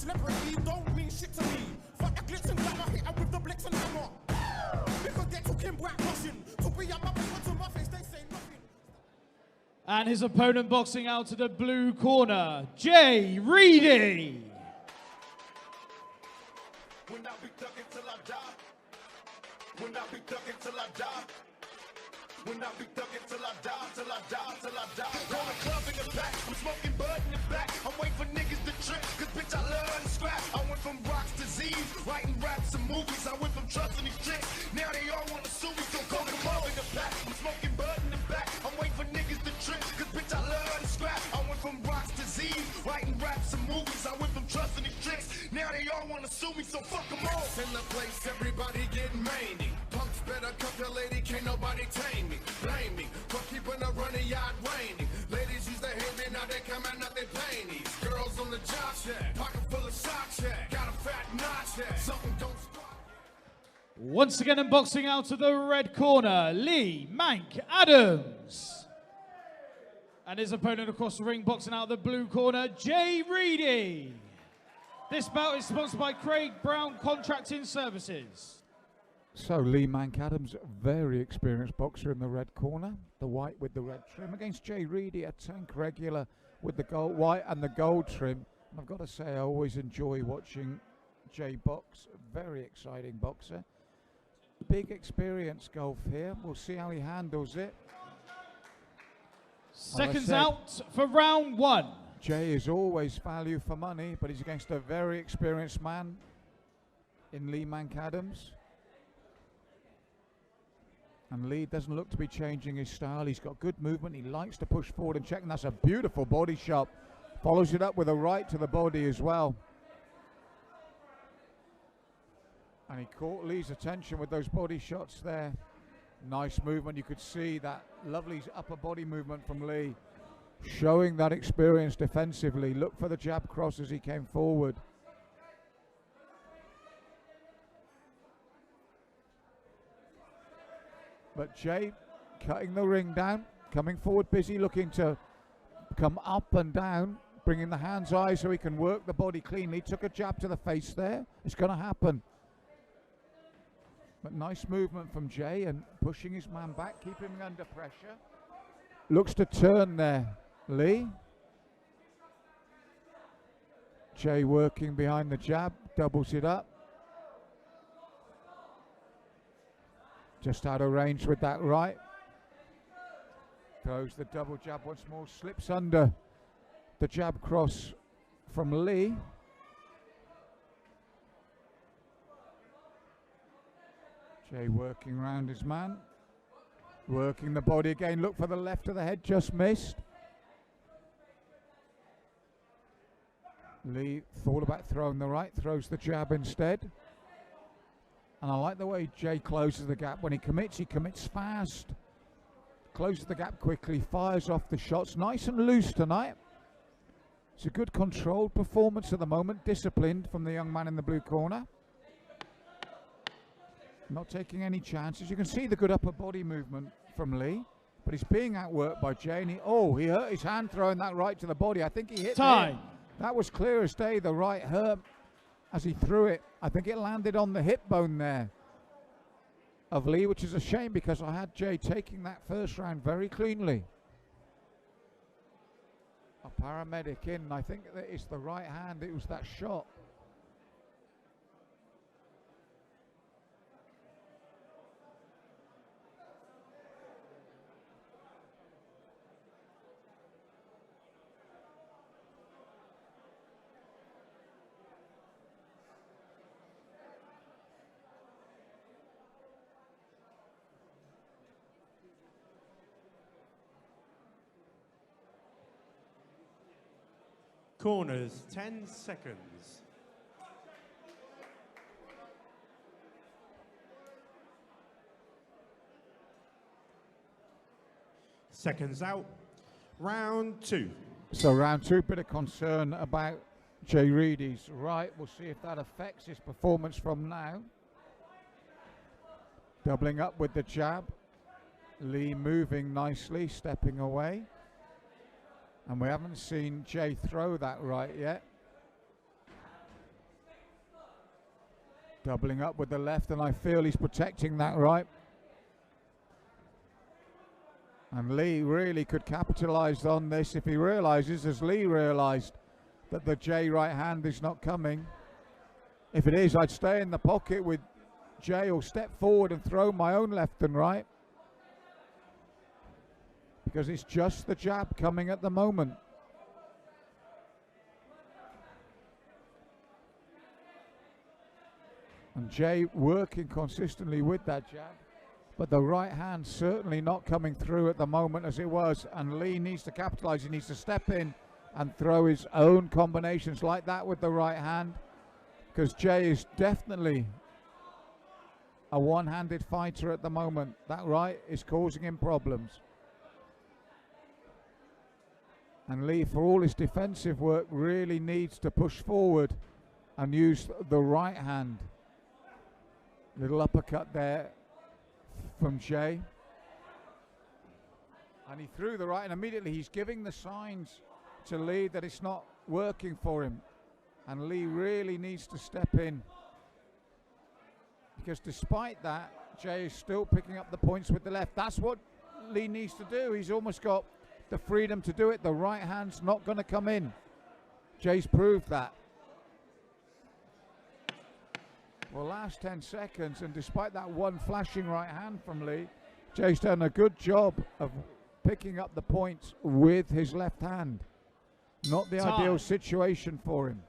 celebrity don't mean shit to me. Fuck the glitz and glamour, hit her with the blitz and hammer. Because they're talking black Russian. To be a muppet, but to my face they say nothing. And his opponent boxing out to the blue corner, Jay Reidy. When I be thugging till I die. When I be thugging till I die. When I be thugging till I die, till I die, till I die. Go to club in the back, I'm smoking bud in the back. I'm waiting for niggas to trip, cause bitch I love to scrap. I went from rocks to Z's, writing raps and movies. I went from trusting these chicks, now they all wanna sue me. So go to club in the back, I'm smoking bud in the back. I'm waiting for niggas to trip, cause bitch I love to scrap. I went from rocks to Z's, writing raps and movies. I went from trusting these chicks, now they all wanna sue me. So fuck them all. In the place, everybody getting mandy. Punks better cut the lady, can't nobody tame me. Blame me for keeping a running yard raining. Ladies used to hate me, now they come out, now they panties. Girls on the job shack, pocket full of socks, shack. Got a fat notch, shack. Something don't squat. Once again unboxing out to the red corner, Lee Mank Adams. And his opponent across the ring boxing out the blue corner, Jay Reidy. This bout is sponsored by Craig Brown Contracting Services. So Lee Mank Adams, very experienced boxer in the red corner, the white with the red trim, against Jay Reidy, a tank regular with the gold white and the gold trim. And I've got to say, I always enjoy watching Jay box. Very exciting boxer. Big experience golf here. We'll see how he handles it. Seconds out for round one. Jay is always value for money, but he's against a very experienced man in Lee Mank Adams. And Lee doesn't look to be changing his style. He's got good movement. He likes to push forward and check, and that's a beautiful body shot. Follows it up with a right to the body as well. And he caught Lee's attention with those body shots there. Nice movement. You could see that lovely upper body movement from Lee, showing that experience defensively. Look for the jab cross as he came forward. But Jay cutting the ring down, coming forward busy, looking to come up and down, bringing the hands high so he can work the body cleanly. Took a jab to the face there. It's going to happen. But nice movement from Jay and pushing his man back, keeping him under pressure. Looks to turn there, Lee. Jay working behind the jab, doubles it up. Just out of range with that right. Throws the double jab once more, slips under the jab cross from Lee. Jay working around his man. Working the body again, look for the left of the head, just missed. Lee thought about throwing the right, throws the jab instead. And I like the way Jay closes the gap. When he commits fast. Closes the gap quickly, fires off the shots. Nice and loose tonight. It's a good controlled performance at the moment. Disciplined from the young man in the blue corner. Not taking any chances. You can see the good upper body movement from Lee. But he's being outworked by Jay. And he hurt his hand throwing that right to the body. I think he hit time. That was clear as day. The right hurt as he threw it. I think it landed on the hip bone there of Lee, which is a shame because I had Jay taking that first round very cleanly. A paramedic in, I think that it's the right hand, it was that shot. Corners, 10 seconds. Seconds out. Round two. So round two, bit of concern about Jay Reidy's right. We'll see if that affects his performance from now. Doubling up with the jab. Lee moving nicely, stepping away. And we haven't seen Jay throw that right yet. Doubling up with the left, and I feel he's protecting that right. And Lee really could capitalize on this if he realizes, as Lee realized, that the Jay right hand is not coming. If it is, I'd stay in the pocket with Jay or step forward and throw my own left and right, because it's just the jab coming at the moment. And Jay working consistently with that jab, but the right hand certainly not coming through at the moment as it was, and Lee needs to capitalize. He needs to step in and throw his own combinations like that with the right hand, because Jay is definitely a one-handed fighter at the moment. That right is causing him problems. And Lee, for all his defensive work, really needs to push forward and use the right hand. Little uppercut there from Jay. And he threw the right, and immediately he's giving the signs to Lee that it's not working for him. And Lee really needs to step in, because despite that, Jay is still picking up the points with the left. That's what Lee needs to do. He's almost got the freedom to do it. The right hand's not going to come in. Jay's proved that. Well, last 10 seconds, and despite that one flashing right hand from Lee, Jay's done a good job of picking up the points with his left hand. Not the ideal situation for him.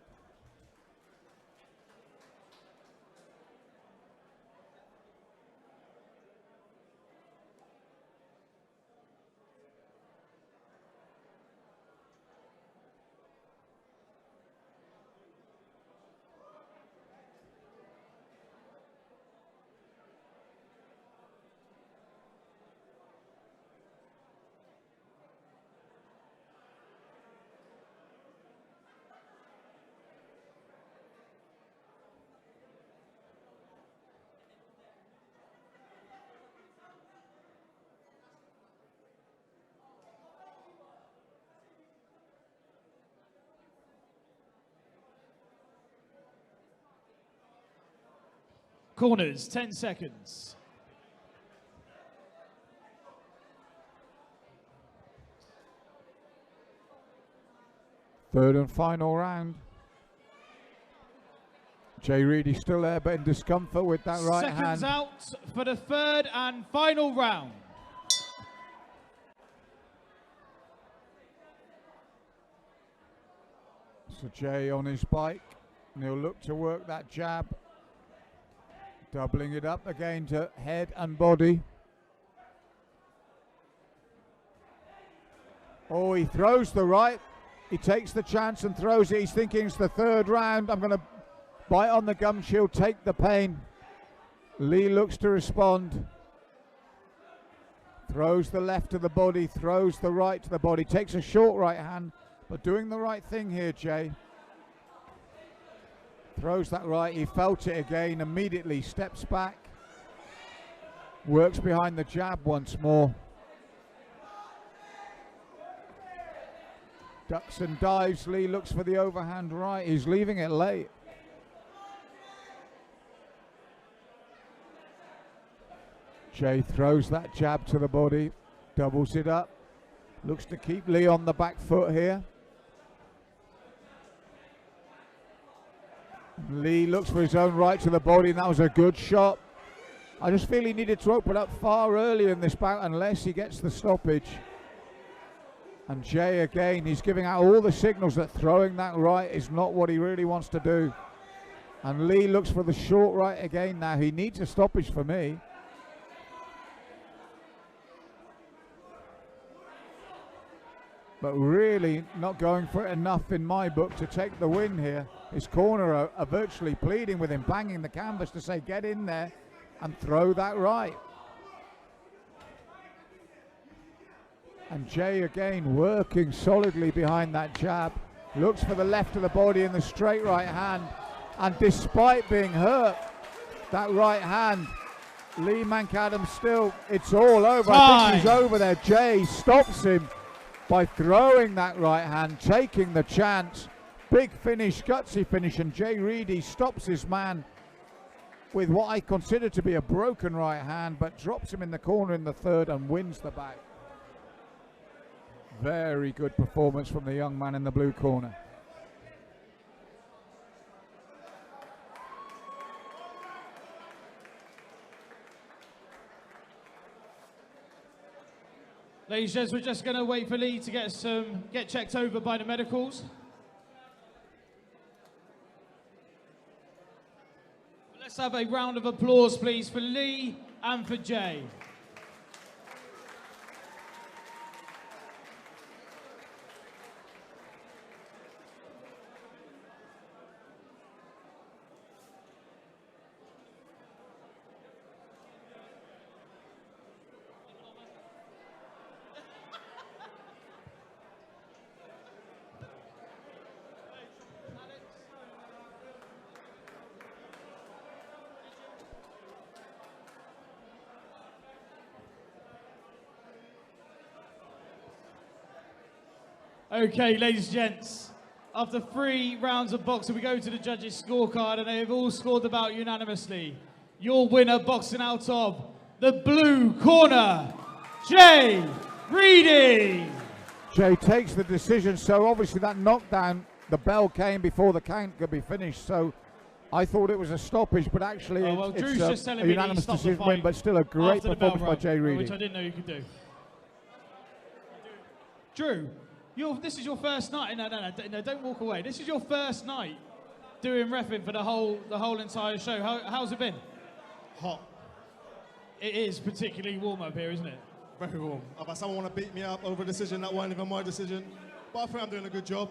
Corners, 10 seconds. Third and final round. Jay Reidy still there, but in discomfort with that right hand. Seconds out for the third and final round. So Jay on his bike, and he'll look to work that jab. Doubling it up again to head and body. Oh, he throws the right. He takes the chance and throws it. He's thinking it's the third round. I'm going to bite on the gum shield, take the pain. Lee looks to respond. Throws the left to the body, throws the right to the body. Takes a short right hand, but doing the right thing here, Jay. Throws that right, he felt it again, immediately steps back. Works behind the jab once more. Ducks and dives, Lee looks for the overhand right, he's leaving it late. Jay throws that jab to the body, doubles it up. Looks to keep Lee on the back foot here. Lee looks for his own right to the body, and that was a good shot. I just feel he needed to open up far earlier in this bout unless he gets the stoppage. And Jay again, he's giving out all the signals that throwing that right is not what he really wants to do. And Lee looks for the short right again now. He needs a stoppage for me. But really not going for it enough in my book to take the win here. His corner are virtually pleading with him, banging the canvas to say get in there and throw that right. And Jay again working solidly behind that jab. Looks for the left of the body and the straight right hand. And despite being hurt, that right hand, Lee Mank Adams still, it's all over. I think he's over there. Jay stops him by throwing that right hand, taking the chance. Big finish, gutsy finish, and Jay Reidy stops his man with what I consider to be a broken right hand, but drops him in the corner in the third and wins the bout. Very good performance from the young man in the blue corner. Ladies and gents, we're just going to wait for Lee to get checked over by the medicals. Let's have a round of applause, please, for Lee and for Jay. Okay, ladies and gents, after 3 rounds of boxing, we go to the judges' scorecard, and they have all scored the bout unanimously. Your winner, boxing out of the blue corner, Jay Reidy. Jay takes the decision, so obviously that knockdown, the bell came before the count could be finished, so I thought it was a stoppage, but actually Drew's it's just telling a me that he unanimous stopped the decision fight win, but still a great after the bell performance by rang, Jay Reidy. which I didn't know you could do. Drew, this is your first night. No, don't walk away. This is your first night doing reffing for the whole entire show. How's it been? Hot. It is particularly warm up here, isn't it? Very warm. I've had someone want to beat me up over a decision that wasn't even my decision, but I think I'm doing a good job.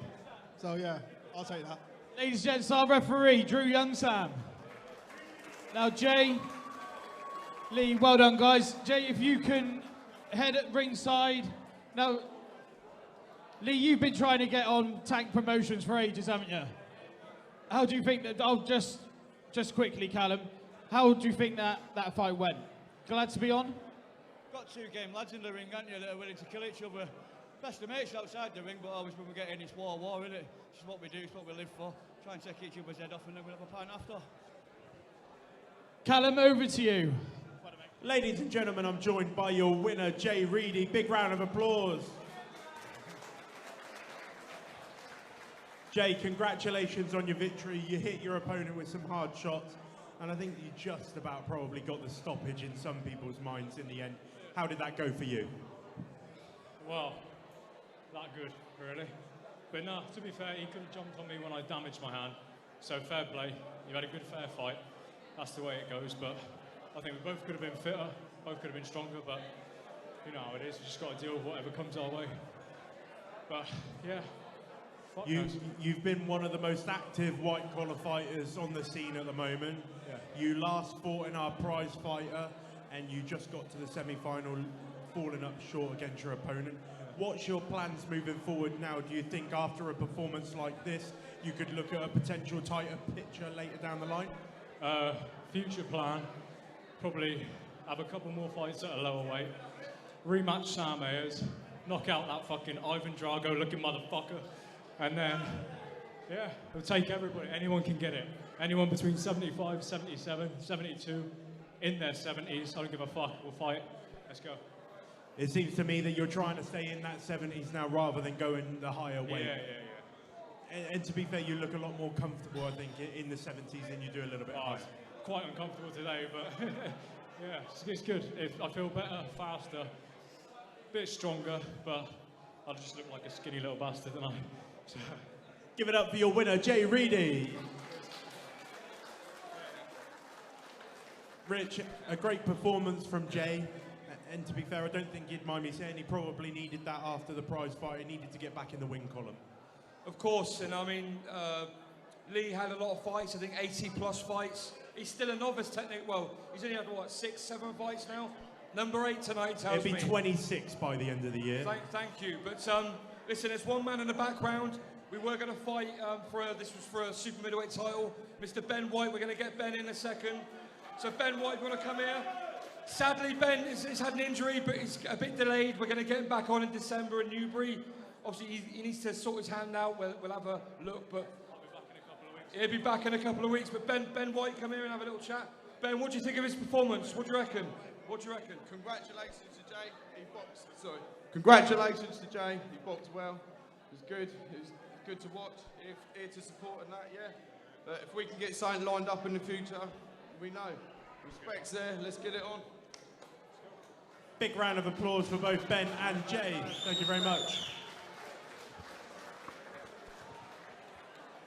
So yeah, I'll take that. Ladies and gents, our referee, Drew Youngsam. Now Jay, Lee, well done guys. Jay, if you can head at ringside. Now, Lee, you've been trying to get on Tank Promotions for ages, haven't you? How do you think that, just quickly, Callum, how do you think that fight went? Glad to be on? Got 2 game lads in the ring, aren't you, that are willing to kill each other. Best of mates outside the ring, but always when we get in, it's war, isn't it? It's what we do, it's what we live for. Try and take each other's head off and then we'll have a pint after. Callum, over to you. Ladies and gentlemen, I'm joined by your winner, Jay Reidy. Big round of applause. Jay, congratulations on your victory. You hit your opponent with some hard shots, and I think you just about probably got the stoppage in some people's minds in the end. How did that go for you? Well, not good, really. But no, to be fair, he could have jumped on me when I damaged my hand. So fair play. You had a good, fair fight. That's the way it goes. But I think we both could have been fitter, both could have been stronger. But you know how it is. We just got to deal with whatever comes our way. But yeah. You've been one of the most active white collar fighters on the scene at the moment. Yeah. You last fought in our prize fighter, and you just got to the semi-final, falling up short against your opponent. What's your plans moving forward now? Do you think after a performance like this, you could look at a potential tighter picture later down the line? Future plan, probably have a couple more fights at a lower weight, rematch Sam Ayers, knock out that fucking Ivan Drago looking motherfucker, and then, yeah, we'll take everybody. Anyone can get it. Anyone between 75, 77, 72, in their 70s, I don't give a fuck, we'll fight. Let's go. It seems to me that you're trying to stay in that 70s now rather than going the higher weight. Yeah. And to be fair, you look a lot more comfortable, I think, in the 70s than you do a little bit higher. Quite uncomfortable today, but yeah, it's good. I feel better, faster, bit stronger, but I just look like a skinny little bastard, don't I? So. Give it up for your winner, Jay Reidy. Rich, a great performance from Jay. And to be fair, I don't think you'd mind me saying he probably needed that after the prize fight. He needed to get back in the win column. Of course, and I mean, Lee had a lot of fights, I think 80 plus fights. He's still a novice technique. Well, he's only had, what, 6, 7 fights now? Number 8 tonight tells me. It'll be 26 by the end of the year. Thank you. But listen, there's one man in the background. We were going to fight this was for a super middleweight title. Mr. Ben White, we're going to get Ben in a second. So Ben White, you want to come here? Sadly, Ben has had an injury, but he's a bit delayed. We're going to get him back on in December in Newbury. Obviously, he needs to sort his hand out. We'll have a look, but I'll be back in a couple of weeks. he'll be back in a couple of weeks. But Ben White, come here and have a little chat. Ben, what do you think of his performance? What do you reckon? What do you reckon? Congratulations to Jay. He boxed. Sorry. Congratulations to Jay. He boxed well. It was good. It was good to watch. Here to support and that, yeah. But if we can get something lined up in the future, we know. Respect's there. Let's get it on. Big round of applause for both Ben and Jay. Thank you very much.